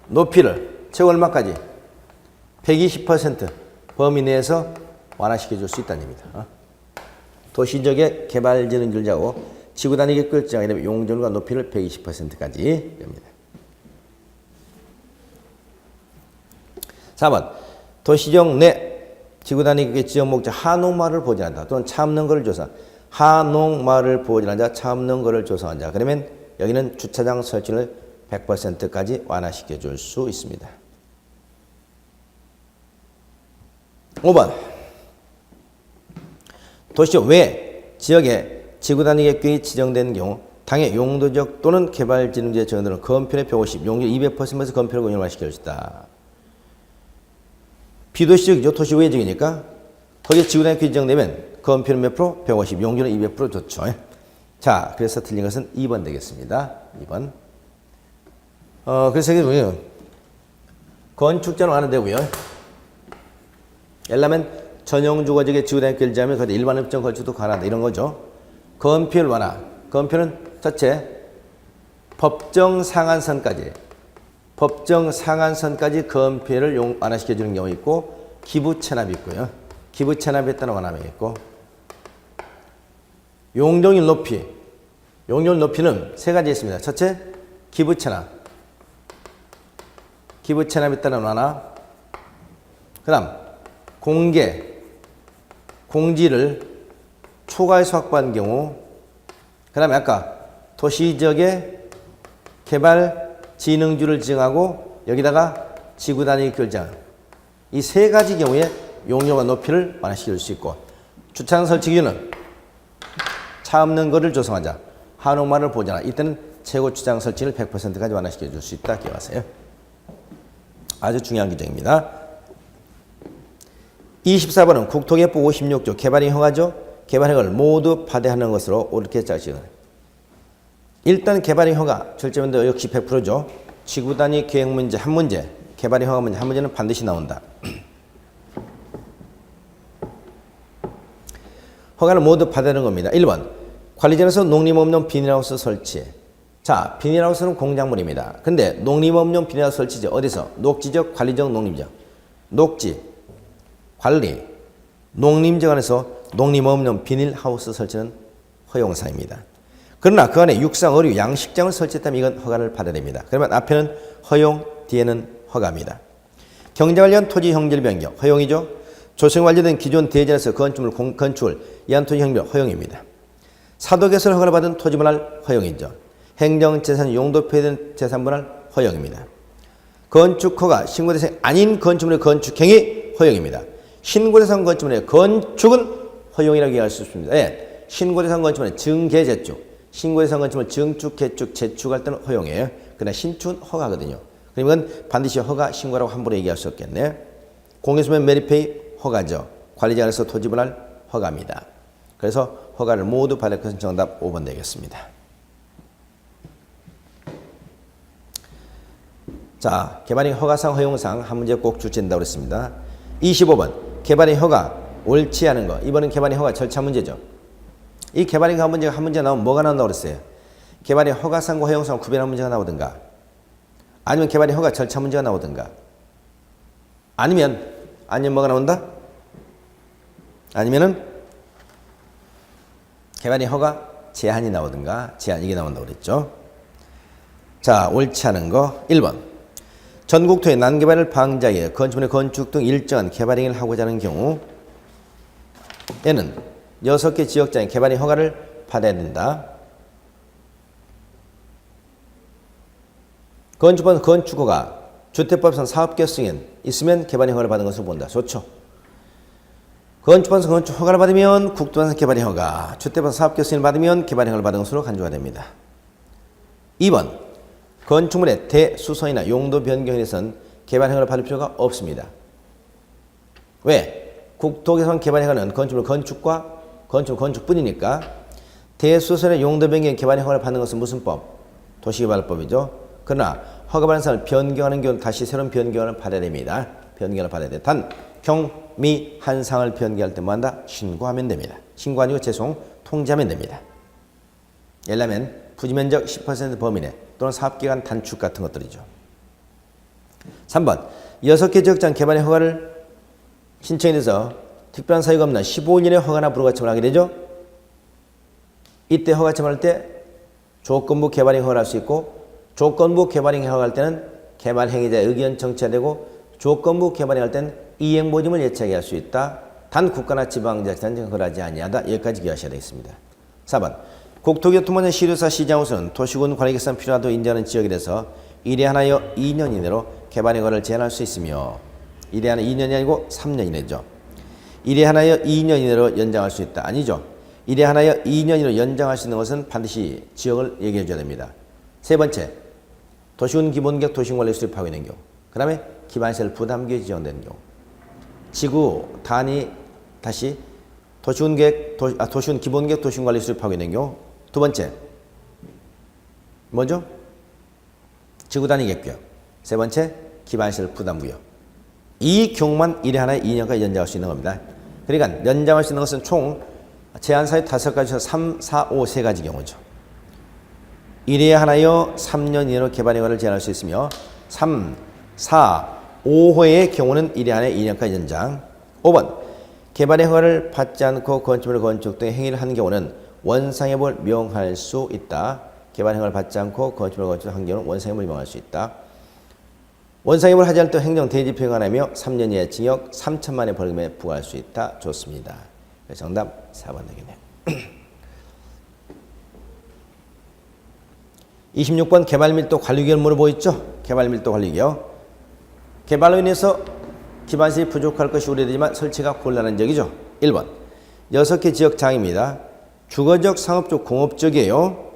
높이를 최고 얼마까지? 120% 범위 내에서 완화시켜 줄 수 있다는 얘기입니다. 도시적의 개발진흥지를 정하고 지구 단위 계획을 정하게 되면 용적률과 높이를 120%까지 됩니다. 4번. 도시적 내 지구 단위 계획 지역 목적 한옥마을을 보존한다. 또는 차 없는 거를 조사. 한옥마을을 보존한 자, 차 없는 거를 조성한 자. 그러면 여기는 주차장 설치를 100%까지 완화시켜 줄 수 있습니다. 5번. 도시적 외 지역에 지구 단위 계획이 지정된 경우 당해 용도적 또는 개발진흥지에 정해놓은 건폐율의 150, 용적률 200%에서 건폐율을 운영화시켜 줄 수 있다. 비도시적이죠. 도시 외 지역이니까 거기에 지구 단위 계획이 지정되면 건폐율 몇 프로? 150, 용적률 200% 좋죠. 자, 그래서 틀린 것은 2번 되겠습니다. 2번. 그래서 이게 뭐예요? 건축자는 안 되고요. 예를 들면 전용 주거지역에 지구 단위 계획을 지정하면 거기에 일반 업종 건축도 가능하다. 이런 거죠. 건폐율 완화. 건폐율은 첫째, 법정 상한선까지 건폐율을 완화시켜 주는 경우 있고 기부 체납이 있고요. 기부 체납에 따른 완화가 있고 용적률 높이. 용적률 높이는 세 가지 있습니다. 첫째, 기부 체납. 기부 체납에 따른 완화. 그 다음, 공지를 초과해서 확보한 경우. 그 다음에 아까 도시지역의 개발 진흥지를 지정하고 여기다가 지구 단위 결정. 이 세 가지 경우에 용적과 높이를 완화시킬 수 있고 주차장 설치 기준은 차 없는 거를 조성하자. 한옥마을을 보존하자. 이때는 최고 주차장 설치를 100%까지 완화시켜 줄 수 있다. 기억하세요. 아주 중요한 규정입니다. 24번은 국토개법 56조 개발이 허가죠. 개발 허가를 모두 받아하는 것으로 옳게 짜시는. 일단 개발이 허가 출제문도 역시 100%죠. 지구 단위 계획 문제 한 문제, 개발이 허가 문제 한 문제는 반드시 나온다. 허가를 모두 받아야 하는 겁니다. 1번. 관리자로서 농림업용 비닐하우스 설치. 자, 비닐하우스는 공작물입니다. 근데 농림업용 비닐하우스 설치죠. 어디서? 녹지적, 관리적, 농림적. 녹지, 관리, 농림적 안에서 농림업용 비닐하우스 설치는 허용사입니다. 그러나 그 안에 육상, 어류, 양식장을 설치했다면 이건 허가를 받아야 됩니다. 그러면 앞에는 허용, 뒤에는 허가입니다. 경제 관련 토지 형질 변경, 허용이죠. 조성 완료된 기존 대지에서 건축을 이한 토지 형질 허용입니다. 사도 개설 허가를 받은 토지 분할 허용이죠. 행정 재산 용도 표시된 재산 분할 허용입니다. 건축 허가 신고 대상 아닌 건축물의 건축행위 허용입니다. 신고 대상 건축물의 건축은 허용이라고 이해할 수 있습니다. 예, 신고 대상 건축물의 증개 재축, 신고 대상 건축물 증축, 개축, 재축할 때는 허용이에요. 그러나 신축은 허가거든요. 그러면 반드시 허가 신고라고 함부로 얘기할 수 없겠네. 공유수면 메리페이 허가죠. 관리자 안에서 토지 분할 허가입니다. 그래서 허가를 모두 받을 것은 정답 5번 되겠습니다. 자, 개발인 허가상 허용상 한 문제 꼭 출제된다고 그랬습니다. 25번 개발인 허가 옳지 않은 거. 이번엔 개발인 허가 절차 문제죠. 이 개발인 허가 문제가 한 문제 나오면 뭐가 나온다고 그랬어요? 개발인 허가상과 허용상을 구별하는 문제가 나오든가, 아니면 개발인 허가 절차 문제가 나오든가, 아니면 뭐가 나온다? 아니면은 개발인 허가 제한이 나오든가, 제한 이게 나온다고 그랬죠. 자, 옳지 않은 거 1번. 전국토의 난개발을 방지하여 건축물의 건축 등 일정한 개발행위를 하고자 하는 경우 에는 6개 지역장에 개발행 허가를 받아야 된다. 건축법은 건축허가, 주택법상 사업계 승인 있으면 개발행 허가를 받은 것으로 본다. 좋죠. 건축법상 건축 허가를 받으면 국토부에서 개발행 허가, 주택법상 사업계 승인을 받으면 개발행 허가를 받은 것으로 간주가 됩니다. 2번 건축물의 대수선이나 용도 변경에 대해서는 개발행 허가를 받을 필요가 없습니다. 왜? 국토개선 개발행 허가는 건축물 건축과 건축뿐이니까 대수선의 용도 변경 개발행 허가를 받는 것은 무슨 법? 도시개발법이죠. 그러나 허가받은 사람을 변경하는 경우는 다시 새로운 변경을 받아야 됩니다. 변경을 받아야 돼. 단 경미 한 상을 변경할 때 뭐한다? 신고하면 됩니다. 신고 아니고 통지하면 됩니다. 예를 들면 부지면적 10% 범위 내 또는 사업기간 단축 같은 것들이죠. 3번 6개 지역장 개발의 허가를 신청에 대해서 특별한 사유가 없는 15년의 허가나 불허가청을 하게 되죠. 이때 허가청을 할 때 조건부 개발행 허가를 할 수 있고, 조건부 개발행 허가할 때는 개발 행위자의 의견 청취가 되고, 조건부 개발행 할 때는 이행 모집을 예측하게 할 수 있다. 단 국가나 지방자치단체는 허가하지 아니하다. 여기까지 기억하셔야 되겠습니다. 4번 국토교통부는 시도사 시장으로서는 도시군 관리계산 필요하다고 인정하는 지역에 대해서 1회 하나여 2년 이내로 개발행 허가를 제한할 수 있으며, 1회 하나 2년이 아니고 3년 이내죠. 1회 하나여 2년 이내로 연장할 수 있다. 아니죠. 1회 하나여 2년 이내로 연장할 수 있는 것은 반드시 지역을 얘기해 줘야 됩니다. 세 번째, 도시군 기본계획 도시군 관리 수립하고 있는 경우, 그 다음에 기반시설 부담계획 지정되는 경우, 지구 단위 다시 도시군 기본계획 도시군 관리 수립하고 있는 경우, 두 번째 뭐죠? 지구 단위 계획. 세 번째 기반시설 부담구역. 이 경우만 1회 하나에 2년까지 연장할 수 있는 겁니다. 그러니까 연장할 수 있는 것은 총 제한사유 5가지에서 3, 4, 5 3가지 경우죠. 1회 하나여 3년 이내로 개발행 허가를 제한할 수 있으며, 3, 4, 5호의 경우는 1회 하나에 2년까지 연장. 5번 개발행 허가를 받지 않고 건축물 건축 등의 행위를 한 경우는 원상회복을 명할 수 있다. 개발행 허가를 받지 않고 건축물 건축 한 경우는 원상회복을 명할 수 있다. 원상회복을 하지 않을 때 행정 대지표현 안 하며 3년 이하의 징역 3천만 원의 벌금에 부과할 수 있다. 좋습니다. 정답 4번 되겠네요. 26번 개발밀도 관리계획을 물어보있죠? 개발밀도 관리계획. 개발로 인해서 기반시설이 부족할 것이 우려되지만 설치가 곤란한 지역이죠. 1번 6개 지역장입니다. 주거적, 상업적, 공업적이에요.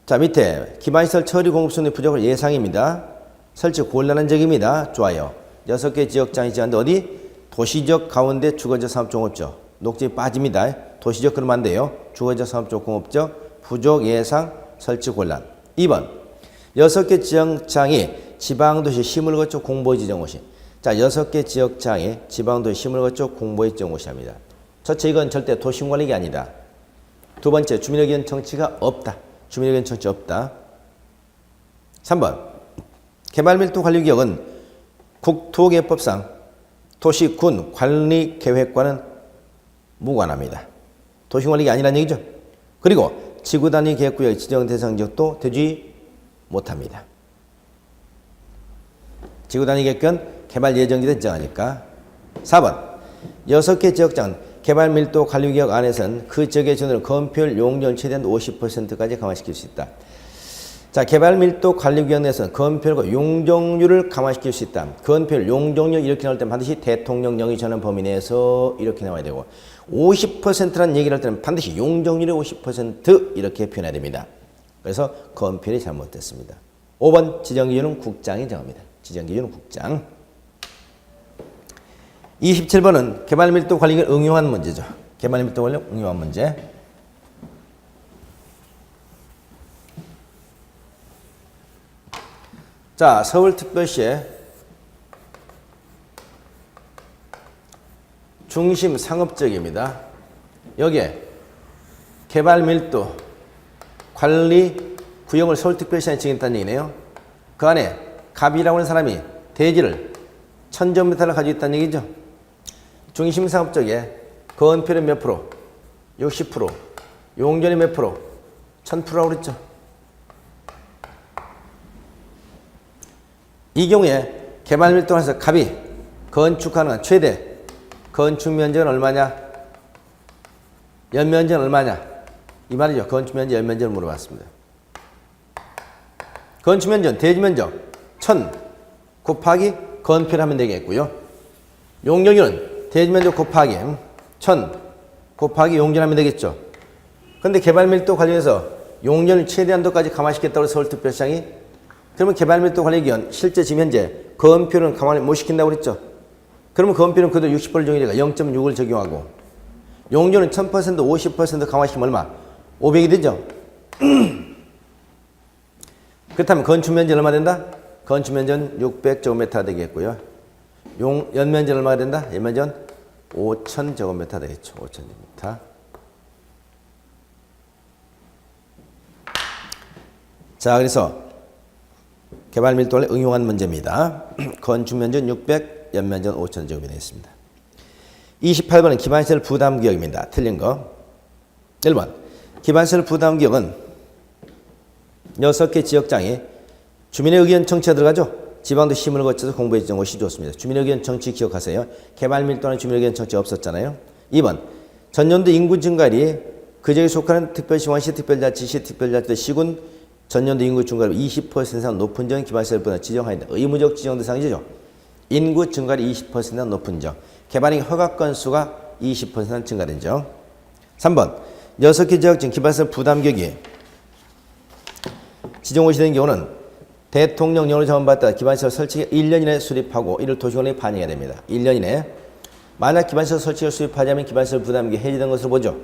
자, 밑에 기반시설 처리 공급선의 부족을 예상입니다. 설치 곤란한 지역입니다. 좋아요. 6개 지역장이지 않는데 어디? 도시적, 가운데, 주거적, 상업적, 공업적. 녹지 빠집니다. 도시적 그러면 안 돼요. 주거적, 상업적, 공업적, 부족, 예상, 설치 곤란. 2번 6개 지역장이 지방도시 힘을 거쳐 공보지 지정고시. 자, 6개 지역장이 지방도시 힘을 거쳐 공보지 지정고시 합니다. 첫째, 이건 절대 도시관리가 아니다. 두 번째, 주민의견 정치가 없다. 주민의견 정치 없다. 3번, 개발밀도관리구역은 국토개법상 도시군 관리계획과는 무관합니다. 도시관리가 아니라는 얘기죠. 그리고 지구단위 계획구역 지정 대상 지역도 되지 못합니다. 지구단위 계획은 개발 예정지대 지정하니까. 4번, 6개 지역장 개발밀도관리구역 안에서는 그 지역의 전후를 건폐율 용적률 최대한 50%까지 강화시킬 수 있다. 자, 개발밀도관리구역 내에서는 건폐율과 용적률을 강화시킬 수 있다. 건폐율, 용적률 이렇게 나올 때는 반드시 대통령령이 정한 범위 내에서 이렇게 나와야 되고 50%라는 얘기를 할 때는 반드시 용적률의 50% 이렇게 표현해야 됩니다. 그래서 건폐율이 잘못됐습니다. 5번, 지정기준은 국장이 정합니다. 지정기준은 국장. 27번은 개발밀도관리구역을 응용한 문제죠. 개발밀도관리구역 응용한 문제. 자, 서울특별시의 중심 상업지역입니다. 여기에 개발밀도 관리 구역을 서울특별시에 지정했다는 얘기네요. 그 안에 갑이라고 하는 사람이 대지를 1000제곱미터를 가지고 있다는 얘기죠. 중심 상업지역에 건폐율은 몇 프로? 60%. 용적률이 몇 프로? 1000%라고 그랬죠. 이 경우에 개발밀도에서 갑이 건축 가능한 최대 건축 면적은 얼마냐? 연면적은 얼마냐? 이 말이죠. 건축 면적, 연면적을 물어봤습니다. 건축 면적, 대지 면적 1000 곱하기 건폐를 하면 되겠고요. 용적률은 대지 면적 곱하기 1000 곱하기 용적률 하면 되겠죠. 그런데 개발밀도 관련해서 용적률 최대한도까지 강화시켰다고 해서 서울특별시장이 그러면 개발밀도관리기관 실제 지금 현재 건폐율은 강화를 못 시킨다고 그랬죠. 그러면 건폐율은 그래도 60% 정의니까 0.6을 적용하고 용적률은 1000% 50% 강화시키면 얼마? 500이 되죠. 그렇다면 건축면적은 얼마 된다? 건축면적은 600제곱미터 되겠고요. 연면적은 얼마가 된다? 연면적은 5000제곱미터 되겠죠. 5000제곱미터. 자, 그래서 개발밀도를 응용한 문제입니다. 건축면적은 600, 연면적은 5000제곱이 되겠습니다. 28번은 기반시설 부담구역입니다. 틀린 거. 1번, 기반시설 부담구역은 6개 지역장에 주민의 의견 청취가 들어가죠. 지방도 심을 거쳐서 공부해 주는 것이 좋습니다. 주민의 의견 청취 기억하세요. 개발밀도는 주민의 의견 청취 없었잖아요. 2번, 전년도 인구 증가율이 그 지역에 속하는 특별시원시, 특별자치시, 특별자치도 시군 전년도 인구 증가율 20% 이상 높은 지역은 기반시설보다 지정하여야 된다. 의무적 지정 대상이죠. 인구 증가율이 20% 이상 높은 지역. 개발행 허가 건수가 20% 이상 증가된 지역. 3번, 6개 지역 중 기반시설 부담구역이 지정호시 된 경우는 대통령령으로 정한받다 기반시설 설치에 1년 이내에 수립하고 이를 도시관리에 반영해야 됩니다. 1년 이내에. 만약 기반시설 설치를 수립하자면 기반시설 부담구역이 해지된 것으로 보죠.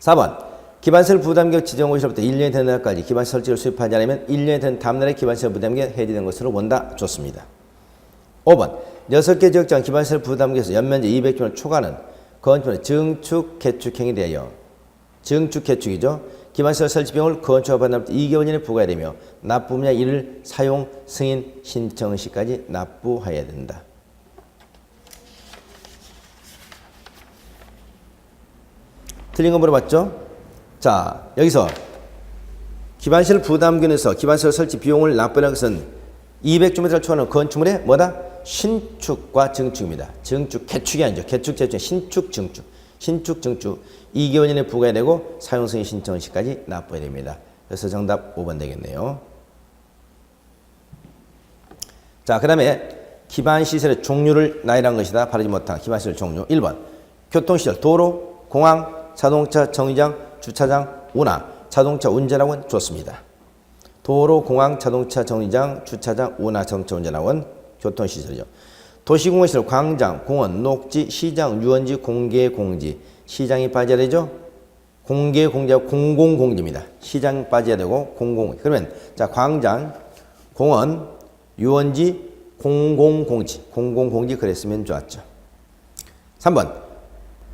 4번, 기반시설 부담구역 지정호시로부터 1년이 되는 날까지 기반시설 설치를 수립하지 않으면 1년이 된 다음 날에 기반시설 부담구역이 해지된 것으로 본다. 좋습니다. 5번, 6개 지역장 기반시설 부담구역에서 연면적 200km 초과는 건축물의 증축, 개축행위 대하여 증축, 개축이죠. 기반시설 설치 비용을 건축업한 날부터 2개월 이내에 부과해야 되며 납부냐 이를 사용 승인 신청 시까지 납부해야 된다. 틀린 거 물어봤죠? 자, 여기서 기반시설 부담구역에서 기반시설 설치 비용을 납부하는 것은 200제곱미터를 초과하는 건축물의 뭐다? 신축과 증축입니다. 증축, 개축이 아니죠. 개축, 재축, 신축, 증축. 신축, 증축. 2개월 이내에 부과해야 되고 사용 승인 신청 시까지 납부해야 됩니다. 그래서 정답 5번 되겠네요. 자, 그 다음에 기반시설의 종류를 나열한 것이다. 바르지 못한 기반시설 종류. 1번, 교통시설, 도로, 공항, 자동차 정류장, 주차장, 운하, 자동차 운전학원 좋습니다. 도로, 공항, 자동차 정류장, 주차장, 운하, 자동차 운전학원 교통시설이죠. 도시공원시설, 광장, 공원, 녹지, 시장, 유원지, 공개공지. 시장이 빠져야 되죠. 공개공지하고 공공공지입니다. 시장 빠져야 되고 공공. 그러면 자, 광장, 공원, 유원지, 공공공지. 공공공지 그랬으면 좋았죠. 3번,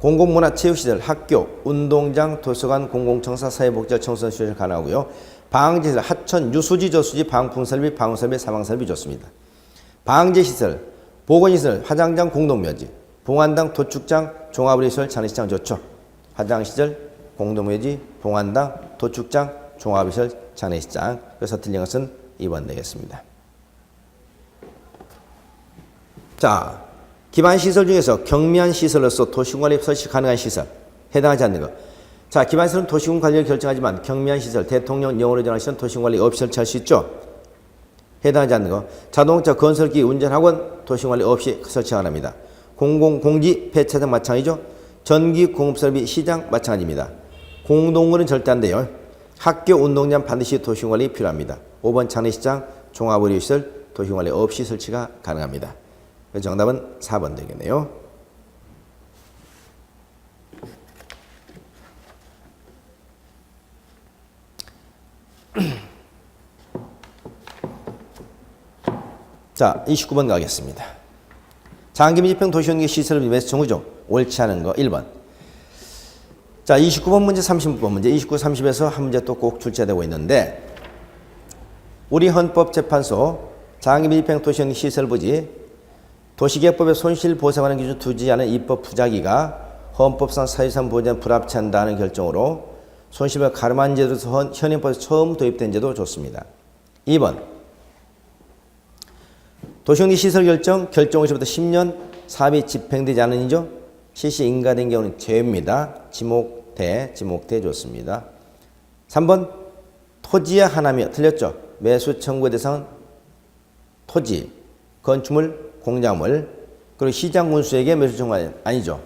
공공문화체육시설, 학교, 운동장, 도서관, 공공청사, 사회복지와 청소년시설 가능하고요. 방제시설, 하천, 유수지, 저수지, 방풍설비, 방호설비, 사망설비 좋습니다. 방제시설, 보건시설, 화장장, 공동묘지, 봉안당, 도축장, 종합의료시설, 장례식장 좋죠. 화장시설, 공동묘지, 봉안당, 도축장, 종합의료시설, 장례식장. 그래서 틀린 것은 2번 되겠습니다. 자, 기반시설 중에서 경미한 시설로서 도시공관리 설치 가능한 시설 해당하지 않는 것. 자, 기반시설은 도시공 관리를 결정하지만 경미한 시설, 대통령 영어로 정한 시설은 도시공관리 없이 설치할 수 있죠. 해당하지 않는 것. 자동차 건설기 운전학원 도시공관리 없이 설치 가능합니다. 공공공지 폐차장 마찬가지죠. 전기 공업설비 시장 마찬가지입니다. 공동물은 절대 안 돼요. 학교 운동장 반드시 도시공관리 필요합니다. 5번 장례식장 종합의료시설 도시공관리 없이 설치가 가능합니다. 정답은 4번 되겠네요. 자, 29번 가겠습니다. 장기밀집형 도시환경 시설 매수 청구죠. 옳지 않은 거 1번. 자, 29번 문제, 30번 문제, 29, 30에서 한 문제 또 꼭 출제되고 있는데 우리 헌법재판소 장기밀집형 도시환경 시설 부지 도시계획법에 손실보상하는 기준 두지 않은 입법 부작위가 헌법상 사유상 보장 불합치 한다는 결정으로 손실을 가름한 제도에서 현행법에서 처음 도입된 제도 좋습니다. 2번 도시환경 시설 결정으로부터 10년 사업이 집행되지 않은 이죠. 실시 인가된 경우는 제외입니다. 지목대 좋습니다. 3번 토지의 하나며 틀렸죠. 매수 청구의 대상은 토지, 건축물, 공작물, 그리고 시장 군수에게 매수 청구가 아니죠.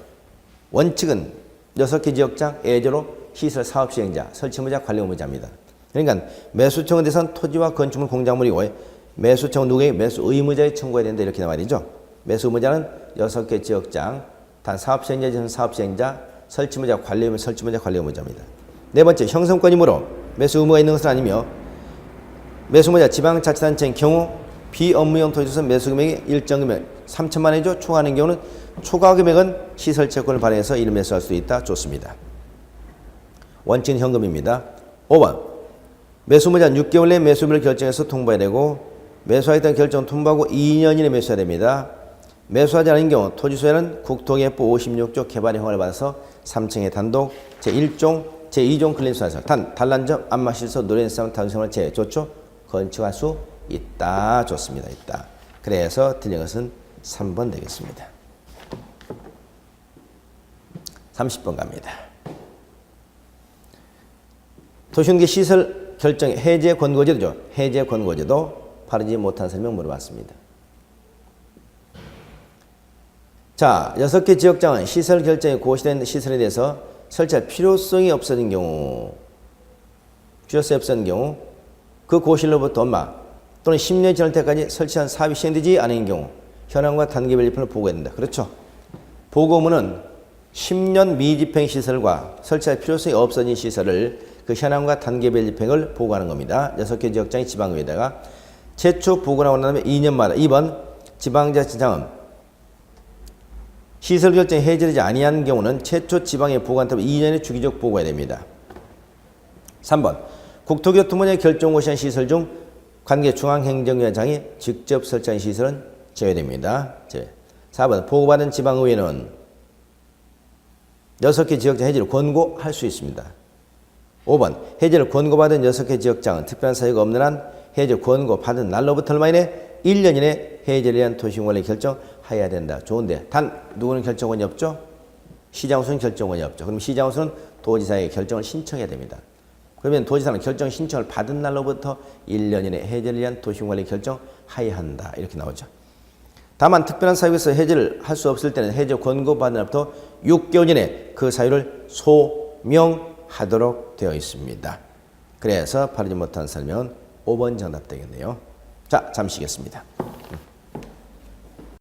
원칙은 6개 지역장, 예제로 시설 사업 시행자, 설치의무자, 관리 의무자입니다. 그러니까 매수 청구 대상 토지와 건축물, 공작물이고 매수 청구 누구에게 매수 의무자에 청구해야 된다 이렇게 말이죠. 매수 의무자는 6개 지역장, 단 사업 시행자, 사업 시행자, 설치의무자, 관리 의무, 설치의무자, 관리 의무자입니다. 네 번째, 형성권이므로 매수 의무가 있는 것은 아니며 매수 의무자 지방자치단체인 경우 비업무용 토지에서 매수 금액이 일정 금액 3천만 원이죠. 초과하는 경우는 초과 금액은 시설 채권을 발행해서 이를 매수할 수 있다. 좋습니다. 원칙은 현금입니다. 5번 매수 의무자는 6개월 내에 매수비를 결정해서 통보해야 되고 매수하겠다는 결정은 통보하고 2년 이내에 매수해야 됩니다. 매수하지 않은 경우 토지소유는 국토개혁법 56조 개발의 허가를 받아서 3층의 단독 제1종 제2종 근린수에서 단 단란점 안마실서 노래인싸움 단순생활 제외 좋죠. 건축할 수 있다. 좋습니다. 있다. 그래서 틀린 것은 3번 되겠습니다. 30번 갑니다. 도시환경 시설 결정의 해제 권고제도죠. 해제 권고제도 바르지 못한 설명 물어봤습니다. 자, 6개 지역장은 시설 결정이 고시된 시설에 대해서 설치할 필요성이 없어진 경우 그 고시로부터 또는 10년이 지날 때까지 설치한 사업이 시행되지 않은 경우 현황과 단계별 입법을 보고해야 된다. 그렇죠. 보고문은 10년 미집행 시설과 설치할 필요성이 없어진 시설을 그 현황과 단계별 집행을 보고하는 겁니다. 6개 지역장이 지방의회에다가 최초 보고하고 난 다음에 2년마다 2번 지방자치장은 시설 결정이 해제되지 아니한 경우는 최초 지방에 보고한 다음에 2년의 주기적 보고해야 됩니다. 3번 국토교통부의 결정 고시한 시설 중 관계 중앙행정위원장이 직접 설치한 시설은 제외됩니다. 4번 보고받은 지방의회는 6개 지역장 해제를 권고할 수 있습니다. 5번 해제를 권고받은 6개 지역장은 특별한 사유가 없는 한 해제 권고받은 날로부터 얼마 이내 1년 이내 해제를 위한 도시공관리 결정해야 된다. 좋은데 단 누구는 결정권이 없죠? 시장우수는 결정권이 없죠. 그럼 시장우수는 도지사에게 결정을 신청해야 됩니다. 그러면 도지사는 결정 신청을 받은 날로부터 1년 이내 해제를 위한 도시공관리 결정해야 한다. 이렇게 나오죠. 다만 특별한 사유에서 해제를 할 수 없을 때는 해제 권고받은 날부터 6개월 이내 그 사유를 소명하도록 되어 있습니다. 그래서 바르지 못한 설명은 5번 정답 되겠네요. 자, 잠시 쉬겠습니다.